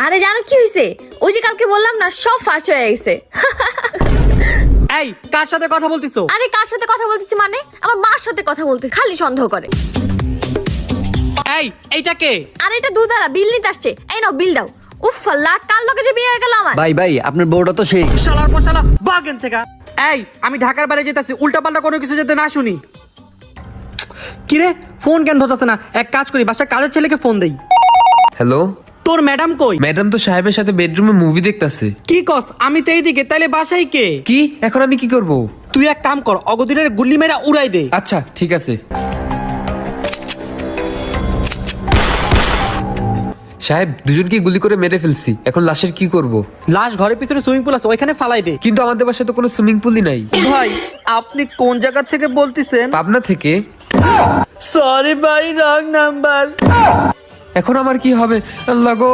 আরে জানো কি হয়েছে? ওই যে কালকে বললাম না, সব ফাঁস হয়ে গেছে। এই কার সাথে কথা বলতিছো? আরে কার সাথে কথা বলতেছি মানে? আমার মার সাথে কথা বলতেছি, খালি সন্দেহ করে। এইটা কে? আরে এটা দুধারা বিল নিতে আসছে, এই নাও বিল দাও। উফ আল্লাহ, কার লগে যে বিয়ে হয়ে গেল আমার। ভাই আপনার বউটা তো সেই শালার পশালা বাগেন থেকে। এই আমি ঢাকার বাইরে যেতেছি, উল্টাপাল্টা কোনো কিছু যাতে না শুনি। কিরে ফোন কেন ধরতেছে না? এক কাজ করি, বাসার কাজের ছেলেকে ফোন দেই। হ্যালো, তোর ম্যাডাম কই? ম্যাডাম তো সাহেবের সাথে বেডরুমে মুভি দেখতাছে। কি কস? আমি তো এইদিকে, তাইলে বাসায় কে? কি এখন আমি কি করব? তুই এক কাম কর, অগদিনের গুল্লি মেরা উড়াই দে। আচ্ছা ঠিক আছে। সাহেব, দুজনকে গুলি করে মেরে ফেলছি, এখন লাশের কি করব? লাশ ঘরের পিছনে সুইমিং পুল আছে, ওইখানে ফালাই দে। কিন্তু আমাদের বাসায় তো কোনো সুইমিং পুলই নাই। ভাই আপনি কোন জায়গা থেকে বলতিছেন? পাবনা থেকে। সরি ভাই, রং নাম্বার। এখন আমার কি হবে? আল্লাহ গো।